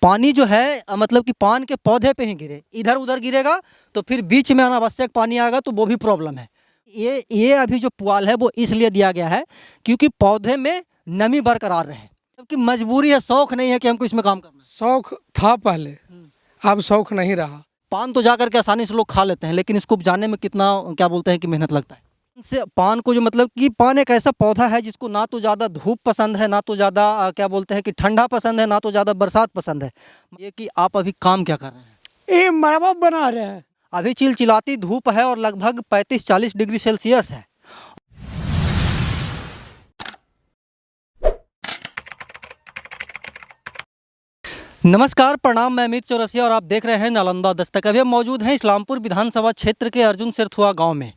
पानी जो है मतलब कि पान के पौधे पे ही गिरे, इधर उधर गिरेगा तो फिर बीच में अनावश्यक पानी आएगा तो वो भी प्रॉब्लम है। ये अभी जो पुआल है वो इसलिए दिया गया है क्योंकि पौधे में नमी बरकरार रहे, क्योंकि मजबूरी है, शौक नहीं है कि हमको इसमें काम करना है। शौक था पहले, अब शौक नहीं रहा। पान तो जा करके आसानी से लोग खा लेते हैं, लेकिन इसको उपजाने में कितना क्या बोलते हैं कि मेहनत लगता है। से पान को जो मतलब कि पान एक ऐसा पौधा है जिसको ना तो ज़्यादा धूप पसंद है, ना तो ज़्यादा क्या बोलते हैं कि ठंडा पसंद है, ना तो ज़्यादा बरसात पसंद है। ये कि आप अभी काम क्या कर रहे हैं? ये मरबा बना रहे हैं। अभी चिलचिलाती धूप है और लगभग 35-40 डिग्री सेल्सियस है। नमस्कार, प्रणाम, मैं अमित चौरसिया और आप देख रहे हैं नालंदा दस्तक। अभी हम मौजूद हैं इस्लामपुर विधानसभा क्षेत्र के अर्जुन सिरथुआ गांव में।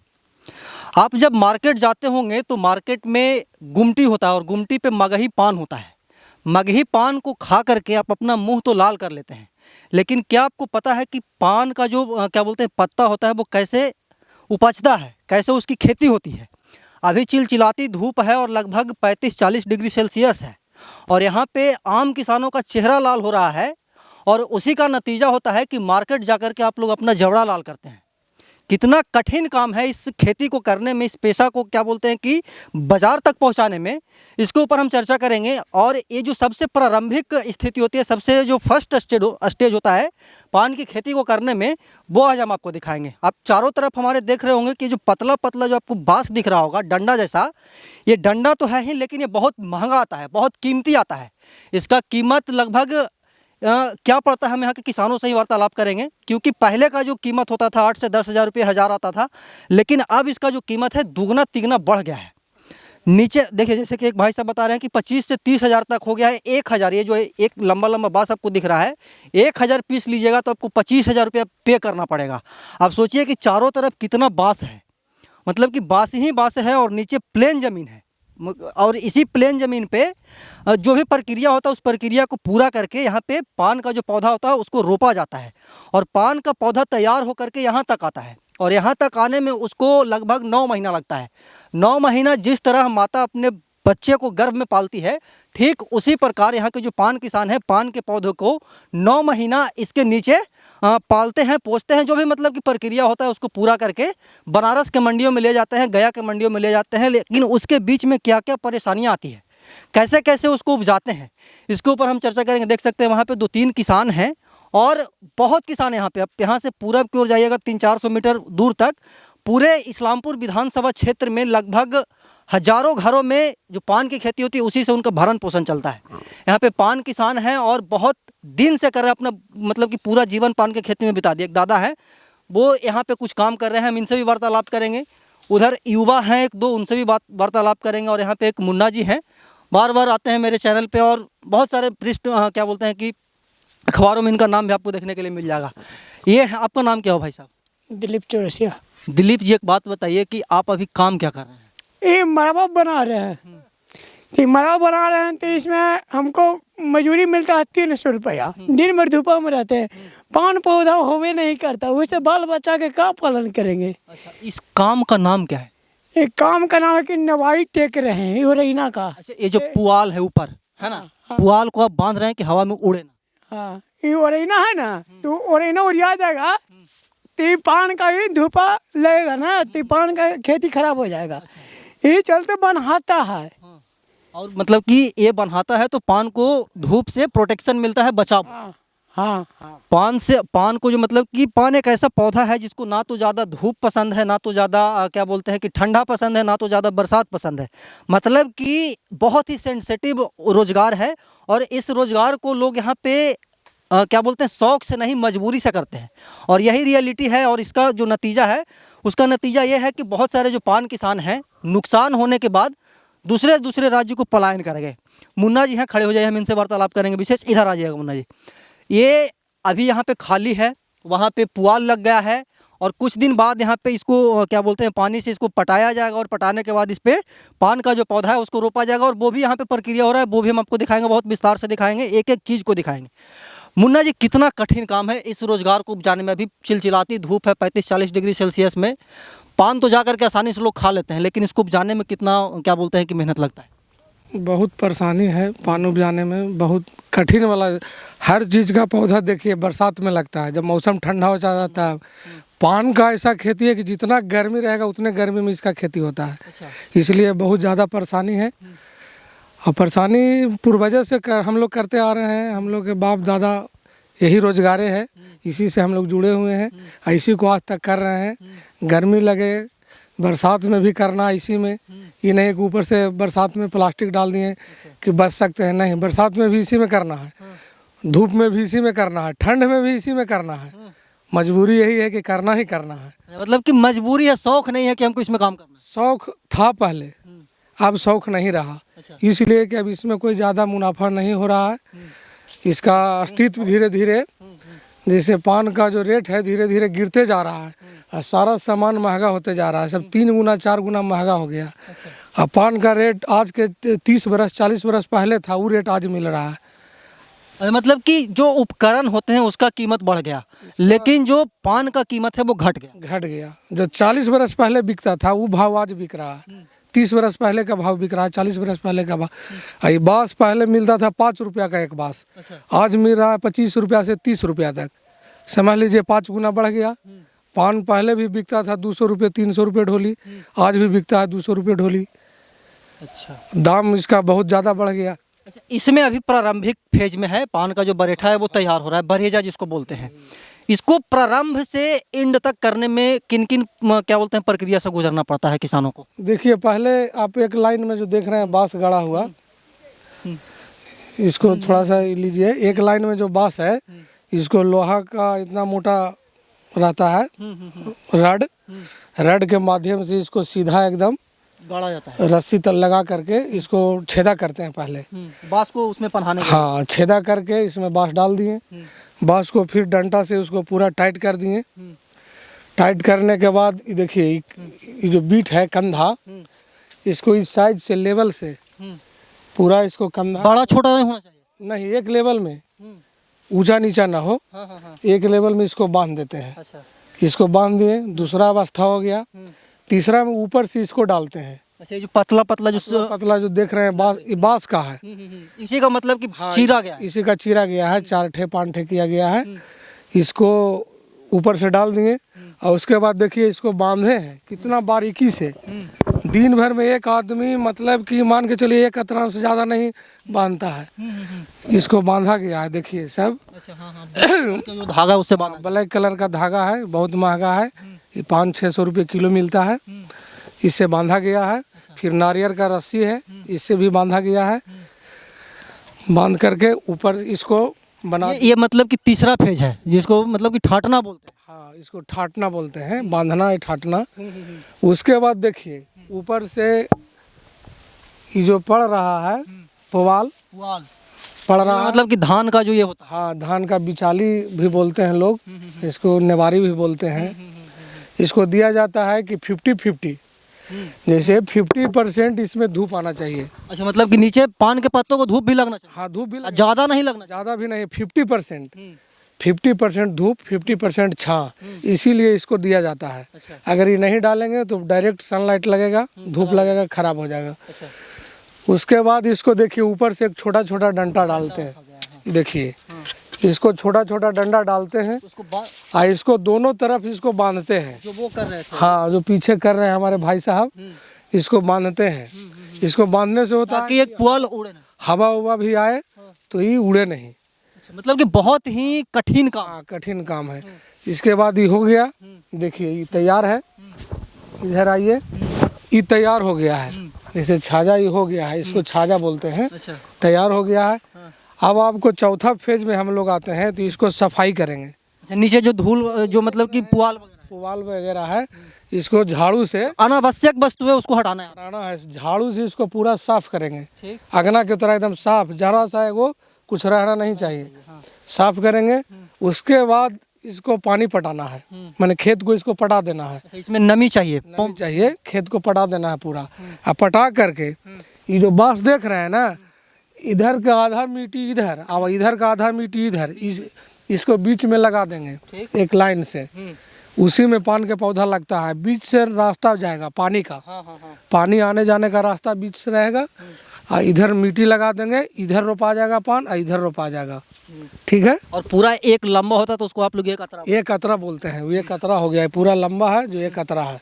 आप जब मार्केट जाते होंगे तो मार्केट में गुमटी होता है और गुमटी पे मगही पान होता है। मगही पान को खा करके आप अपना मुंह तो लाल कर लेते हैं, लेकिन क्या आपको पता है कि पान का जो क्या बोलते हैं पत्ता होता है वो कैसे उपजता है, कैसे उसकी खेती होती है? अभी चिलचिलाती धूप है और लगभग 35-40 डिग्री सेल्सियस है और यहाँ पे आम किसानों का चेहरा लाल हो रहा है और उसी का नतीजा होता है कि मार्केट जाकर के आप लोग अपना जबड़ा लाल करते हैं। कितना कठिन काम है इस खेती को करने में, इस पेशा को क्या बोलते हैं कि बाज़ार तक पहुंचाने में, इसके ऊपर हम चर्चा करेंगे। और ये जो सबसे प्रारंभिक स्थिति होती है, सबसे जो फर्स्ट स्टेज होता है पान की खेती को करने में, वो आज हम आपको दिखाएंगे। आप चारों तरफ हमारे देख रहे होंगे कि जो पतला पतला जो आपको बाँस दिख रहा होगा, डंडा जैसा, ये डंडा तो है ही, लेकिन ये बहुत महंगा आता है, बहुत कीमती आता है। इसका कीमत लगभग क्या पड़ता है, हम यहाँ के किसानों से ही वार्तालाप करेंगे, क्योंकि पहले का जो कीमत होता था 8 से 10 हज़ार रुपये हज़ार आता था, लेकिन अब इसका जो कीमत है दुगना तिगना बढ़ गया है। नीचे देखिए, जैसे कि एक भाई साहब बता रहे हैं कि 25 से 30 हज़ार तक हो गया है। 1,000, ये जो एक लंबा लंबा बाँस आपको दिख रहा है, 1,000 पीस लीजिएगा तो आपको 25,000 रुपया पे करना पड़ेगा। अब सोचिए कि चारों तरफ कितना बाँस है, मतलब कि बाँस ही बाँस है और नीचे प्लेन ज़मीन है। और इसी प्लेन ज़मीन पे जो भी प्रक्रिया होता है उस प्रक्रिया को पूरा करके यहाँ पे पान का जो पौधा होता है उसको रोपा जाता है और पान का पौधा तैयार होकर के यहाँ तक आता है और यहाँ तक आने में उसको लगभग 9 महीना लगता है। 9 महीना जिस तरह माता अपने बच्चे को गर्भ में पालती है, ठीक उसी प्रकार यहाँ के जो पान किसान हैं पान के पौधों को 9 महीना इसके नीचे पालते हैं, पोसते हैं। जो भी मतलब कि प्रक्रिया होता है उसको पूरा करके बनारस के मंडियों में ले जाते हैं, गया के मंडियों में ले जाते हैं। लेकिन उसके बीच में क्या क्या परेशानियाँ आती है, कैसे कैसे उसको उपजाते हैं, इसके ऊपर हम चर्चा करेंगे। देख सकते हैं वहाँ पर 2-3 किसान हैं और बहुत किसान यहाँ पे। अब यहाँ से पूरब की ओर जाइएगा 300-400 मीटर दूर तक, पूरे इस्लामपुर विधानसभा क्षेत्र में लगभग हजारों घरों में जो पान की खेती होती है उसी से उनका भरण पोषण चलता है। यहाँ पे पान किसान हैं और बहुत दिन से कर रहे हैं, अपना मतलब कि पूरा जीवन पान की खेती में बिता दिया। एक दादा हैं, वो यहाँ पे कुछ काम कर रहे हैं, हम इनसे भी वार्तालाप करेंगे। उधर युवा हैं 1-2, उनसे भी वार्तालाप करेंगे। और यहाँ पे एक मुन्ना जी हैं, बार बार आते हैं मेरे चैनल पर और बहुत सारे पृष्ठ क्या बोलते हैं कि अखबारों में इनका नाम भी आपको देखने के लिए मिल जाएगा। ये है, आपका नाम क्या हो भाई साहब? दिलीप चौरसिया। दिलीप जी, एक बात बताइए कि आप अभी काम क्या कर रहे हैं? ये मरबा बना रहे हैं। ये मरबा बना रहे हैं तो इसमें हमको मजूरी मिलता है 300 रुपया। दिन भर धूपा में रहते हैं, पान पौधा होवे नहीं करता, उससे बाल बच्चा के क्या पालन करेंगे? अच्छा, इस काम का नाम क्या है? एक काम का नाम है कि नवाई टेक रहे हैं ओरैना का। अच्छा, ये जो पुआल है ऊपर है ना, पुआल को आप बांध रहे हैं कि हवा में उड़े ना? हाँ, ये ओरैना है ना, तो ओरैना उड़िया जाएगा तो पान का ही धूपा लगेगा ना, तो पान का खेती खराब हो जाएगा। ये चलते बनहाता है। और मतलब कि ये बनहाता है तो पान को धूप से प्रोटेक्शन मिलता है, बचाव। हाँ। पान को जो मतलब कि पान एक ऐसा पौधा है जिसको ना तो ज़्यादा धूप पसंद है, ना तो ज़्यादा क्या बोलते हैं कि ठंडा पसंद है, ना तो ज़्यादा बरसात पसंद है। मतलब कि बहुत ही सेंसिटिव रोज़गार है और इस रोज़गार को लोग यहाँ पे क्या बोलते हैं शौक से नहीं मजबूरी से करते हैं और यही रियलिटी है। और इसका जो नतीजा है, उसका नतीजा ये है कि बहुत सारे जो पान किसान हैं नुकसान होने के बाद दूसरे राज्य को पलायन कर गए। मुन्ना जी हैं, खड़े हो जाइए, हम इनसे वार्तालाप करेंगे विशेष। इधर आ जाइएगा मुन्ना जी। ये अभी यहाँ पे खाली है, वहाँ पे पुआल लग गया है और कुछ दिन बाद यहाँ पे इसको क्या बोलते हैं पानी से इसको पटाया जाएगा और पटाने के बाद इस पर पान का जो पौधा है उसको रोपा जाएगा। और वो भी यहाँ पे प्रक्रिया हो रहा है, वो भी हम आपको दिखाएंगे, बहुत विस्तार से दिखाएंगे, एक एक चीज़ को दिखाएंगे। मुन्ना जी, कितना कठिन काम है इस रोज़गार को उपजाने में? अभी चिलचिलाती धूप है, 35-40 डिग्री सेल्सियस में। पान तो जा करके आसानी से लोग खा लेते हैं, लेकिन इसको उपजाने में कितना क्या बोलते हैं कि मेहनत लगता है? बहुत परेशानी है पान उपजाने में, बहुत कठिन वाला। हर चीज़ का पौधा देखिए बरसात में लगता है, जब मौसम ठंडा हो जाता है। पान का ऐसा खेती है कि जितना गर्मी रहेगा उतने गर्मी में इसका खेती होता है, इसलिए बहुत ज़्यादा परेशानी है। और परेशानी पूर्वजों से हम लोग करते आ रहे हैं, हम लोग के बाप दादा यही रोजगारे है, इसी से हम लोग जुड़े हुए हैं, इसी को आज तक कर रहे हैं। गर्मी लगे बरसात में भी करना इसी में, ये नहीं कि ऊपर से बरसात में प्लास्टिक डाल दिए कि बच सकते हैं, नहीं, बरसात में भी इसी में करना है, धूप में भी इसी में करना है, ठंड में भी इसी में करना है। मजबूरी यही है कि करना ही करना है। मतलब कि मजबूरी है, शौक नहीं है कि हमको इसमें काम करना है। शौक था पहले, अब शौक नहीं रहा, इसलिए कि अब इसमें कोई ज़्यादा मुनाफा नहीं हो रहा है। इसका अस्तित्व धीरे धीरे, जैसे पान का जो रेट है धीरे धीरे गिरते जा रहा है और सारा सामान महंगा होते जा रहा है, सब 3 गुना 4 गुना महंगा हो गया। और पान का रेट आज के 30 बरस 40 बरस पहले था, वो रेट आज मिल रहा है। मतलब कि जो उपकरण होते हैं उसका कीमत बढ़ गया, लेकिन जो पान का कीमत है वो घट गया। जो 40 बरस पहले बिकता था वो भाव आज बिक रहा है, 30 बरस पहले का भाव बिक रहा है, 40 बरस पहले का भाव। ये बांस पहले मिलता था 5 रुपया का एक बांस, आज मिल रहा है 25 रुपया से 30 रुपया तक, समझ लीजिए 5 गुना बढ़ गया। पान पहले भी बिकता था 200 रुपये 300 रुपये ढोली, आज भी बिकता है 200 रुपये ढोली। अच्छा, दाम इसका बहुत ज़्यादा बढ़ गया। अच्छा, इसमें अभी प्रारंभिक फेज में है, पान का जो बरेठा है वो तैयार हो रहा है, बरेजा जिसको बोलते हैं। इसको प्रारंभ से एंड तक करने में किन किन क्या बोलते हैं प्रक्रिया से गुजरना पड़ता है किसानों को? देखिए पहले आप एक लाइन में जो देख रहे हैं बांस गड़ा हुआ, इसको थोड़ा सा लीजिए। एक लाइन में जो बांस है इसको लोहा का इतना मोटा रहता है, रड के माध्यम से इसको सीधा एकदम गाड़ा जाता है, रस्सी तल लगा करके इसको छेदा करते हैं पहले, बांस को उसमें पन्हाने के हाँ, छेदा करके इसमें बांस डाल दिए, बांस को फिर डंटा से उसको पूरा टाइट कर दिए। टाइट करने के बाद ये देखिए ये जो बीट है कंधा, इसको इस साइड से लेवल से पूरा इसको कंधा बड़ा छोटा नहीं होना चाहिए, नहीं, एक लेवल में, ऊंचा नीचा ना हो, एक लेवल में इसको बांध देते हैं। अच्छा, इसको बांध दिए, दूसरा अवस्था हो गया, तीसरा में ऊपर से इसको डालते हैं। अच्छा, ये जो पतला पतला जो पतला जो देख रहे हैं बांस, ये बांस का है, इसी का मतलब कि चीरा गया है। इसी का चीरा गया है, 4 ठे 5 ठे किया गया है। इसको ऊपर से डाल दिए और उसके बाद देखिए इसको बांधे हैं कितना बारीकी से। दिन भर में एक आदमी मतलब कि मान के चलिए 1 कतरा से ज़्यादा नहीं बांधता है। इसको बांधा गया है, देखिए सब। अच्छा, हाँ, जो धागा उससे बांधा, ब्लैक कलर का धागा है, बहुत महंगा है, ये 500-600 रुपये किलो मिलता है, इससे बांधा गया है। फिर नारियल का रस्सी है, इससे भी बांधा गया है। बांध करके ऊपर इसको बना, ये मतलब कि तीसरा फेज है जिसको मतलब कि ठाटना बोलते हैं। हाँ, इसको ठाटना बोलते हैं, बांधना है ठाटना। उसके बाद देखिए ऊपर से ये जो पड़ रहा है पुआल पड़ रहा है, मतलब कि धान का जो ये होता हाँ, धान का बिचाली भी बोलते हैं लोग, इसको नेवारी भी बोलते हैं। इसको दिया जाता है कि 50-50, जैसे 50% इसमें धूप आना चाहिए। है। अच्छा, मतलब कि नीचे पान के पत्तों को धूप भी लगना चाहिए। हाँ, धूप भी ज्यादा नहीं लगना चाहिए। ज़्यादा भी नहीं, 50% धूप 50% छाँ, इसीलिए इसको दिया जाता है। अच्छा। अगर ये नहीं डालेंगे तो डायरेक्ट सनलाइट लगेगा, धूप लगेगा, खराब हो जाएगा। अच्छा, उसके बाद इसको देखिए ऊपर से एक छोटा छोटा डंडा डालते हैं, देखिए इसको छोटा छोटा डंडा डालते हैं और इसको दोनों तरफ इसको बांधते हैं, जो वो कर रहे थे। हाँ, जो पीछे कर रहे हैं हमारे भाई साहब, इसको बांधते हैं। इसको बांधने से होता है कि एक पुआल उड़े ना, हवा उवा भी आए तो ये उड़े नहीं। मतलब कि बहुत ही कठिन काम। हाँ, कठिन काम है। इसके बाद ये हो गया, देखिए ये तैयार है, इधर आइए, ये तैयार हो गया है, जैसे छाजा ये हो गया है, इसको छाजा बोलते हैं। अच्छा, तैयार हो गया है। अब आपको चौथा फेज में हम लोग आते हैं, तो इसको सफाई करेंगे। अच्छा, नीचे जो धूल जो मतलब कि पुआल वगैरह है, इसको झाड़ू से, अनावश्यक वस्तु है उसको हटाना है। हटाना है, झाड़ू से इसको पूरा साफ करेंगे, ठीक। अगना की तरह एकदम साफ, जरा सा वो कुछ रहना नहीं चाहिए, साफ करेंगे। उसके बाद इसको पानी पटाना है, मैंने खेत को इसको पटा देना है। अच्छा, इसमें नमी चाहिए, नमी चाहिए, खेत को पटा देना है पूरा। अब पटा करके ये जो बांस देख रहे हैं ना, इधर का आधा मिट्टी इधर, अब इधर का आधा मिट्टी इधर, इसको बीच में लगा देंगे एक लाइन से। उसी में पान के पौधा लगता है, बीच से रास्ता जाएगा पानी का, पानी आने जाने का रास्ता बीच से रहेगा। और इधर मिट्टी लगा देंगे, इधर रोपा जाएगा पान और इधर रोपा जाएगा। ठीक है, और पूरा एक लंबा होता है तो उसको आप लोग एक अतरा। एक कतरा बोलते हैं, ये कतरा हो गया है, पूरा लंबा है जो एक कतरा है।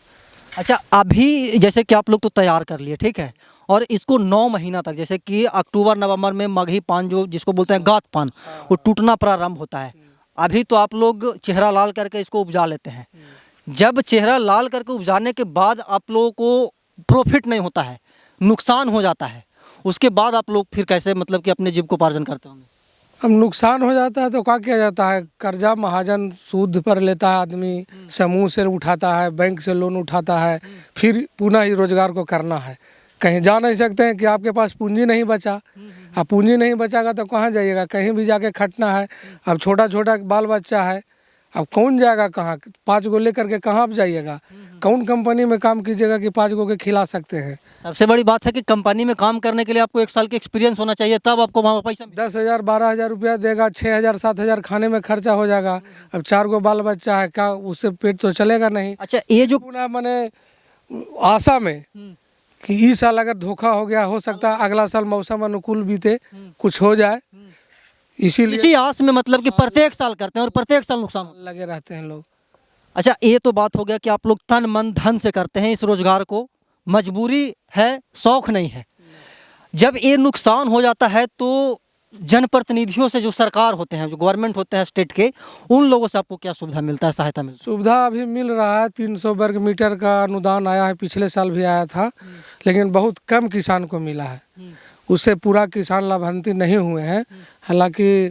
अच्छा, अभी जैसे कि आप लोग तो तैयार कर लिए, ठीक है, और इसको 9 महीना तक, जैसे कि अक्टूबर नवंबर में मगही पान जो जिसको बोलते हैं गात पान, वो टूटना प्रारंभ होता है। अभी तो आप लोग चेहरा लाल करके इसको उपजा लेते हैं। जब चेहरा लाल करके उपजाने के बाद आप लोगों को प्रॉफिट नहीं होता है, नुकसान हो जाता है, उसके बाद आप लोग फिर कैसे मतलब कि अपने जीविकोपार्जन करते होंगे? अब नुकसान हो जाता है तो क्या किया जाता है, कर्जा महाजन सूद पर लेता है आदमी, समूह से उठाता है, बैंक से लोन उठाता है, फिर पुनः ही रोजगार को करना है। कहीं जा नहीं सकते हैं कि आपके पास पूंजी नहीं बचा। अब पूंजी नहीं बचागा तो कहाँ जाइएगा, कहीं भी जाके खटना है। अब छोटा छोटा बाल बच्चा है, अब कौन जाएगा कहाँ, 5 गो लेकर के कहाँ आप जाइएगा, कौन कंपनी में काम कीजिएगा कि 5 गो के खिला सकते हैं। सबसे बड़ी बात है कि कंपनी में काम करने के लिए आपको 1 साल का एक्सपीरियंस होना चाहिए, तब आपको वहाँ पैसा 10,000 12,000 रुपया देगा, 6,000 7,000 खाने में खर्चा हो जाएगा। अब 4 गो बाल बच्चा है, क्या उससे पेट तो चलेगा नहीं। अच्छा, ये जो पुनः मैंने आशा में कि इस साल अगर धोखा हो गया, हो सकता है अगला साल मौसम अनुकूल बीते, कुछ हो जाए, इसीलिए इसी आस में मतलब कि प्रत्येक साल करते हैं और प्रत्येक साल नुकसान होता है। लगे रहते हैं लोग। अच्छा, ये तो बात हो गया कि आप लोग तन मन धन से करते हैं इस रोजगार को, मजबूरी है, शौक नहीं है। जब ये नुकसान हो जाता है तो जनप्रतिनिधियों से, जो सरकार होते हैं, जो गवर्नमेंट होते हैं स्टेट के, उन लोगों से आपको क्या सुविधा मिलता है, सहायता मिलती है? सुविधा अभी मिल रहा है, 300 वर्ग मीटर का अनुदान आया है, पिछले साल भी आया था, लेकिन बहुत कम किसान को मिला है। उससे पूरा किसान लाभान्वित नहीं हुए हैं। हालांकि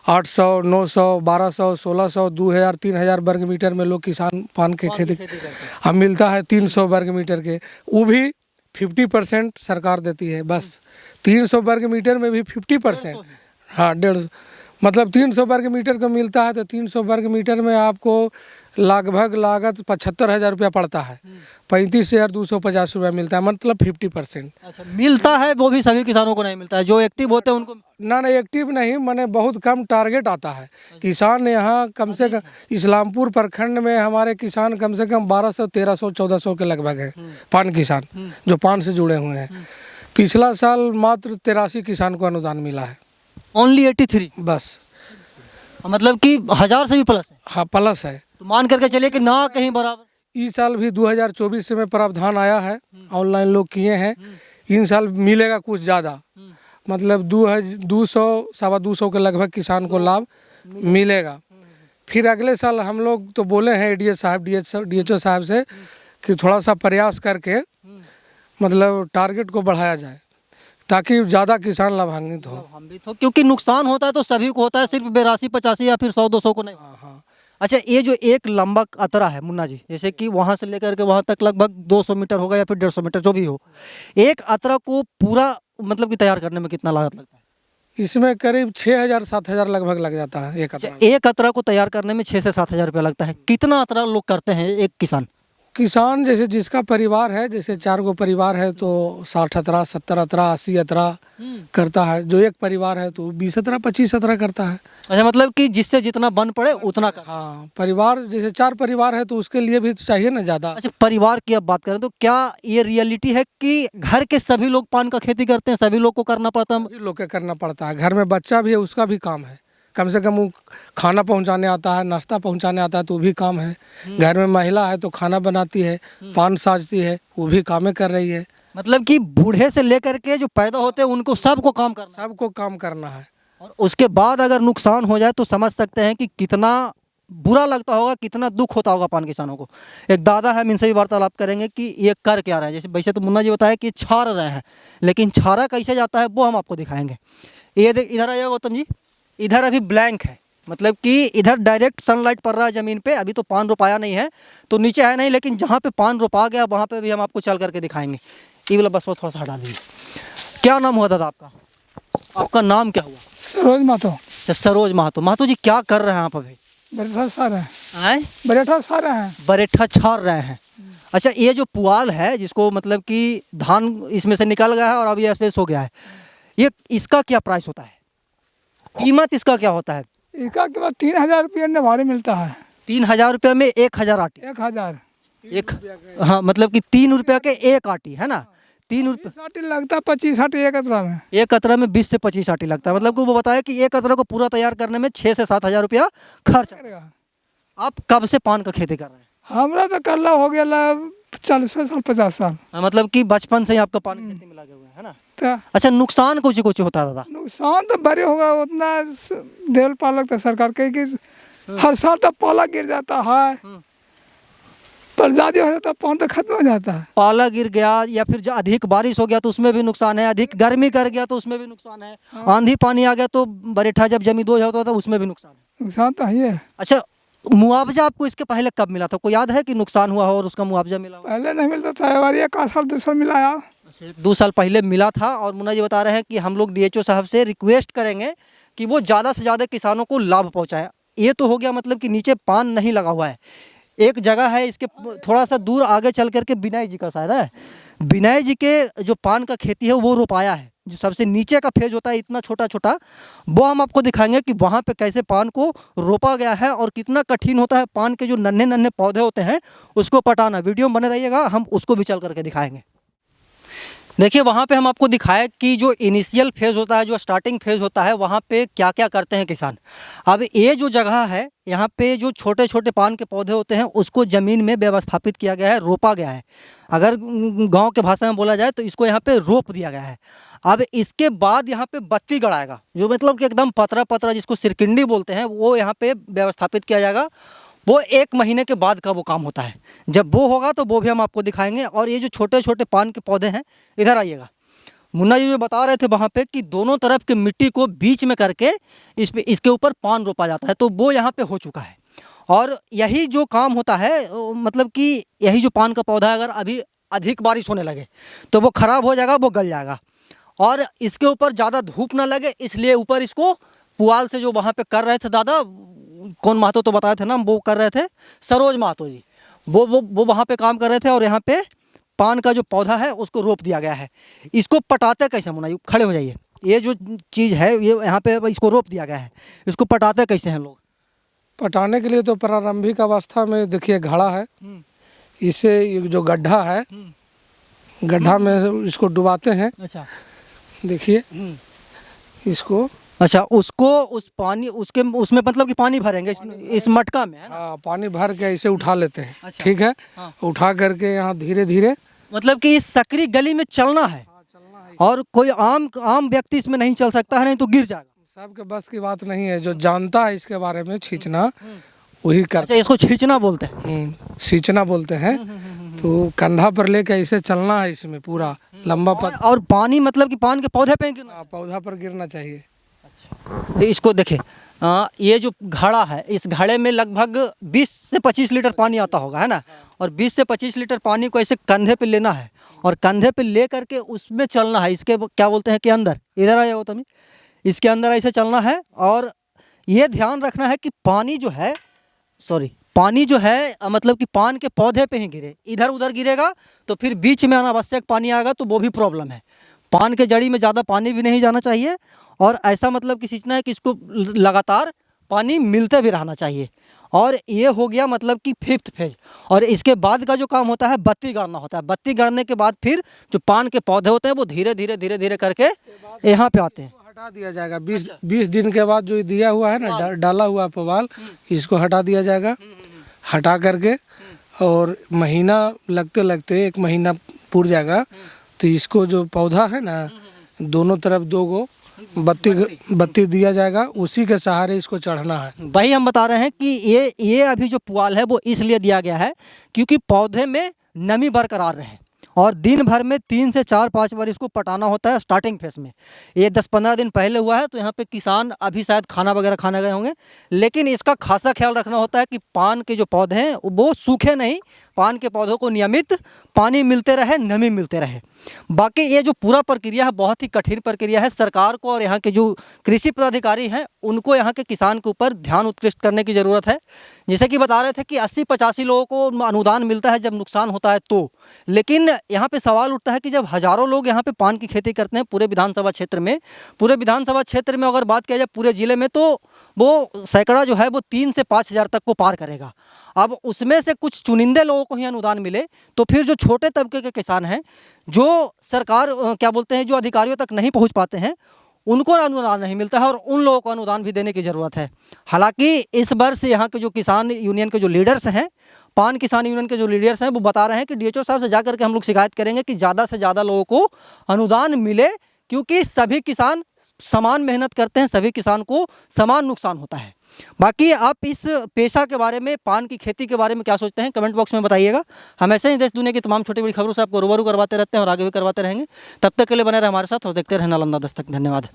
800 900 1200 1600 2000 3000 वर्ग मीटर में लोग किसान पान के खेती अब मिलता है 300 वर्ग मीटर के, वो भी 50% सरकार देती है बस। 300 वर्ग मीटर में भी 50%, हाँ 150, मतलब 300 वर्ग मीटर को मिलता है तो 300 वर्ग मीटर में आपको लगभग लागत 75,000 रुपया पड़ता है, 35,250 रुपया मिलता है, मतलब 50%। अच्छा, मिलता है, वो भी सभी किसानों को नहीं मिलता है, जो एक्टिव होते हैं उनको। ना एक्टिव नहीं, मैंने बहुत कम टारगेट आता है। किसान यहाँ कम से कम इस्लामपुर प्रखंड में हमारे किसान कम से कम 1200 1300 1400 के लगभग हैं, पान किसान जो पान से जुड़े हुए हैं। पिछला साल मात्र 83 किसान को अनुदान मिला है, ओनली 83, बस। मतलब कि 1000 से भी प्लस है। हाँ, प्लस है। तो मान करके चलिए कि ना कहीं बराबर। इस साल भी 2024 में प्रावधान आया है, ऑनलाइन लोग किए हैं। इन साल मिलेगा कुछ ज़्यादा, मतलब 200 सवा 200 के लगभग किसान को लाभ मिलेगा। फिर अगले साल हम लोग तो बोले हैं एडीएस साहब, डीएचओ साहब से कि थोड़ा सा प्रयास करके मतलब टारगेट को बढ़ाया जाए ताकि ज़्यादा किसान लाभान्वित हो। हम भी तो, क्योंकि नुकसान होता है तो सभी को होता है, सिर्फ 82 85 या फिर 100 200 को नहीं। हाँ। अच्छा, ये जो एक लंबा अतरा है मुन्ना जी, जैसे कि वहाँ से लेकर के वहाँ तक लगभग 200 मीटर होगा या फिर 150 मीटर जो भी हो, एक अतरा को पूरा मतलब कि तैयार करने में कितना लागत लगता है? इसमें करीब 6,000 7,000 लगभग लग जाता है एक अच्छा, अतरा। एक अतरा को तैयार करने में 6 से 7 हज़ार रुपया लगता है। कितना अतरा लोग करते हैं एक किसान जैसे जिसका परिवार है, जैसे 4 गो परिवार है तो 60 अतरा 70 अतरा 80 अतरा करता है। जो एक परिवार है तो 20 अतरा 25 अतरा करता है। अच्छा, मतलब कि जिससे जितना बन पड़े उतना कर। हाँ, परिवार जैसे 4 परिवार है तो उसके लिए भी तो चाहिए ना ज़्यादा। अच्छा, परिवार की अब बात करें तो क्या ये रियलिटी है कि घर के सभी लोग पान का खेती करते हैं, सभी लोग को करना पड़ता है? सभी लोग के करना पड़ता है। घर में बच्चा भी है, उसका भी काम है, कम से कम वो खाना पहुंचाने आता है, नाश्ता पहुंचाने आता है तो वो भी काम है। घर में महिला है तो खाना बनाती है, पान साजती है, वो भी कामें कर रही है। मतलब कि बूढ़े से लेकर के जो पैदा होते हैं उनको सबको काम करना है। सबको काम करना है। और उसके बाद अगर नुकसान हो जाए तो समझ सकते हैं कि कितना बुरा लगता होगा, कितना दुख होता होगा पान किसानों को। एक दादा है, इनसे भी वार्तालाप करेंगे कि ये कर क्या रहे हैं। जैसे वैसे तो मुन्ना जी बताया कि छार रहे हैं, लेकिन छारा कैसे जाता है वो हम आपको दिखाएंगे। ये देख, इधर आइए गौतम जी, इधर अभी ब्लैंक है, मतलब कि इधर डायरेक्ट सनलाइट पड़ रहा है ज़मीन पे। अभी तो पान रोपाया नहीं है तो नीचे है नहीं, लेकिन जहाँ पे पान रोपा गया वहाँ पे भी हम आपको चल करके दिखाएंगे। ये वाला बस वो थोड़ा सा हटा दीजिए। क्या नाम हुआ दादा आपका? आपका नाम क्या हुआ? सरोज मातो। अच्छा, सरोज महतो। महतो जी क्या कर रहे हैं आप अभी? बरेठा सार है, आए? बरेठा सार है, बरेठा छाड़ रहे हैं। अच्छा, ये जो पुआल है जिसको मतलब कि धान इसमें से निकल गया है और अब ये स्पेस हो गया है, ये इसका क्या प्राइस होता है, कीमत इसका क्या होता है? इसका कीमत 3,000 रुपये नवारी मिलता है। 3,000 रुपये में 1,000 आटी? 1,000। एक, हाँ, मतलब कि 3 रुपये के एक आटी है ना। ₹3 60 लगता है, 25-60 एक कतरा में। एक कतरा में 20 से 25 आटी लगता है। मतलब कि वो बताया कि एक कतरा को पूरा तैयार करने में 6 से 7 हज़ार रुपया खर्च आता है। आप कब से पान का खेती कर रहे हैं? हमरा तो करला हो गया 40 साल 50 साल। मतलब कि बचपन से ही आपका पान की खेती में लगे हुए हैं, है ना? तो अच्छा, नुकसान कुछ कुछ होता है दादा? नुकसान तो बड़े होगा, उतना देवल पालक तो सरकार के कि हर साल तो पाला गिर जाता है, पर ज्यादा हो जाता है पान तो खत्म हो जाता है। पाला गिर गया या फिर जो अधिक बारिश हो गया तो उसमें भी नुकसान है, अधिक गर्मी कर गया तो उसमें भी नुकसान है, आंधी पानी आ गया तो बरेठा जब जमी दो होता था उसमें भी नुकसान है। नुकसान तो है। अच्छा, मुआवजा आपको इसके पहले कब मिला था? कोई याद है कि नुकसान हुआ हो और उसका मुआवजा मिला हो? पहले नहीं मिलता था, बार एक साल 2 साल मिलाया। अच्छा, 2 साल पहले मिला था। और मुन्ना जी बता रहे हैं कि हम लोग डीएचओ साहब से रिक्वेस्ट करेंगे कि वो ज़्यादा से ज़्यादा किसानों को लाभ पहुँचाएं। ये तो हो गया मतलब कि नीचे पान नहीं लगा हुआ है। एक जगह है इसके थोड़ा सा दूर आगे चल करके विनय जी का शायद है, विनय जी के जो पान का खेती है वो रोपाया है। जो सबसे नीचे का फेज होता है इतना छोटा छोटा, वो हम आपको दिखाएंगे कि वहाँ पे कैसे पान को रोपा गया है और कितना कठिन होता है पान के जो नन्हे नन्हे पौधे होते हैं उसको पटाना। वीडियो में बने रहिएगा, हम उसको भी चल करके दिखाएंगे। देखिए, वहाँ पे हम आपको दिखाया कि जो इनिशियल फेज़ होता है, जो स्टार्टिंग फेज़ होता है, वहाँ पे क्या क्या करते हैं किसान। अब ये जो जगह है यहाँ पे जो छोटे छोटे पान के पौधे होते हैं उसको ज़मीन में व्यवस्थापित किया गया है, रोपा गया है। अगर गांव के भाषा में बोला जाए तो इसको यहाँ पे रोप दिया गया है। अब इसके बाद यहाँ पे बत्ती गड़ाएगा, जो मतलब कि एकदम पतरा पतरा जिसको सिरकिंडी बोलते हैं, वो यहाँ पे व्यवस्थापित किया जाएगा। वो 1 महीने के बाद का वो काम होता है। जब वो होगा तो वो भी हम आपको दिखाएंगे। और ये जो छोटे छोटे पान के पौधे हैं, इधर आइएगा। मुन्ना जी जो बता रहे थे वहाँ पे कि दोनों तरफ की मिट्टी को बीच में करके इसके ऊपर पान रोपा जाता है, तो वो यहाँ पे हो चुका है। और यही जो काम होता है, मतलब कि यही जो पान का पौधा अगर अभी अधिक बारिश होने लगे तो वो ख़राब हो जाएगा, वो गल जाएगा। और इसके ऊपर ज़्यादा धूप ना लगे इसलिए ऊपर इसको पुआल से, जो वहाँ पे कर रहे थे दादा, कौन महतो तो बताए थे ना, वो कर रहे थे सरोज महतो जी, वो वहाँ पे काम कर रहे थे। और यहाँ पे पान का जो पौधा है उसको रोप दिया गया है। इसको पटाते कैसे मुन्ना, खड़े हो जाइए। ये जो चीज़ है ये यहाँ पे इसको रोप दिया गया है, इसको पटाते कैसे हैं लोग? पटाने के लिए तो प्रारंभिक अवस्था में देखिए घड़ा है, इसे जो गड्ढा है, गड्ढा में इसको डुबाते हैं। अच्छा, देखिए इसको, अच्छा, उसको उस पानी उसके उसमें मतलब कि पानी भरेंगे इस मटका में, है ना? हाँ, पानी भर के इसे उठा लेते हैं। अच्छा। ठीक है, हाँ। उठा करके यहाँ धीरे धीरे, मतलब कि इस सकरी गली में चलना है और कोई आम व्यक्ति इसमें नहीं चल सकता है, नहीं तो गिर जाएगा। सबके बस की बात नहीं है। जो जानता है इसके बारे में छींचना वही कर। अच्छा, इसको छींचना बोलते हैं। सींचना बोलते हैं। तो कंधा पर लेके ऐसे चलना है, इसमें पूरा लंबा पद। और पानी मतलब कि पान के पौधे पे गिरना। पौधा पर गिरना चाहिए। इसको देखें, ये जो घड़ा है, इस घड़े में लगभग 20 से 25 लीटर पानी आता होगा, है ना? और 20 से 25 लीटर पानी को ऐसे कंधे पे लेना है और कंधे पे ले करके उसमें चलना है। इसके क्या बोलते हैं कि अंदर, इधर आया हो तभी, इसके अंदर ऐसे चलना है। और ये ध्यान रखना है कि पानी जो है, पानी जो है मतलब कि पान के पौधे पे ही गिरे। इधर उधर गिरेगा तो फिर बीच में अनावश्यक पानी आएगा तो वो भी प्रॉब्लम है। पान के जड़ी में ज़्यादा पानी भी नहीं जाना चाहिए और ऐसा मतलब कि सींचना है कि इसको लगातार पानी मिलते भी रहना चाहिए। और ये हो गया मतलब कि 5th फेज। और इसके बाद का जो काम होता है बत्ती गाड़ना होता है। बत्ती गाड़ने के बाद फिर जो पान के पौधे होते हैं वो धीरे धीरे करके यहाँ पे आते हैं। हटा दिया जाएगा 20 दिन के बाद। जो दिया हुआ है ना, डाला हुआ पुआल, इसको हटा दिया जाएगा। हटा करके और महीना लगते लगते 1 महीना पूर जाएगा तो इसको जो पौधा है ना, दोनों तरफ 2 गो बत्ती दिया जाएगा, उसी के सहारे इसको चढ़ना है। वही हम बता रहे हैं कि ये अभी जो पुआल है वो इसलिए दिया गया है क्योंकि पौधे में नमी बरकरार रहे और दिन भर में 3 से 4-5 बार इसको पटाना होता है स्टार्टिंग फेस में। ये 10-15 दिन पहले हुआ है तो यहाँ पे किसान अभी शायद खाना वगैरह खाने गए होंगे, लेकिन इसका खासा ख्याल रखना होता है कि पान के जो पौधे हैं वो सूखे नहीं, पान के पौधों को नियमित पानी मिलते रहे, नमी मिलते रहे। बाकी ये जो पूरा प्रक्रिया है बहुत ही कठिन प्रक्रिया है। सरकार को और यहाँ के जो कृषि पदाधिकारी हैं उनको यहाँ के किसान के ऊपर ध्यान उत्कृष्ट करने की ज़रूरत है। जैसे कि बता रहे थे कि 80-85 लोगों को अनुदान मिलता है जब नुकसान होता है तो, लेकिन यहाँ पे सवाल उठता है कि जब हज़ारों लोग यहाँ पे पान की खेती करते हैं पूरे विधानसभा क्षेत्र में अगर बात किया जाए पूरे ज़िले में, तो वो सैकड़ा जो है वो 3 से 5 हज़ार तक को पार करेगा। अब उसमें से कुछ चुनिंदे लोगों को ही अनुदान मिले, तो फिर जो छोटे तबके के किसान हैं, जो सरकार क्या बोलते हैं, जो अधिकारियों तक नहीं पहुँच पाते हैं, उनको अनुदान नहीं मिलता है और उन लोगों को अनुदान भी देने की ज़रूरत है। हालांकि इस वर्ष यहाँ के जो किसान यूनियन के जो लीडर्स हैं, पान किसान यूनियन के जो लीडर्स हैं, वो बता रहे हैं कि डीएचओ साहब से जाकर के हम लोग शिकायत करेंगे कि ज़्यादा से ज़्यादा लोगों को अनुदान मिले, क्योंकि सभी किसान समान मेहनत करते हैं, सभी किसान को समान नुकसान होता है। बाकी आप इस पेशा के बारे में, पान की खेती के बारे में क्या सोचते हैं, कमेंट बॉक्स में बताइएगा। हम ऐसे ही देश दुनिया की तमाम छोटी बड़ी खबरों से आपको रूबरू करवाते रहते हैं और आगे भी करवाते रहेंगे। तब तक के लिए बने रहे हमारे साथ और देखते रहें नालंदा दस्तक। धन्यवाद।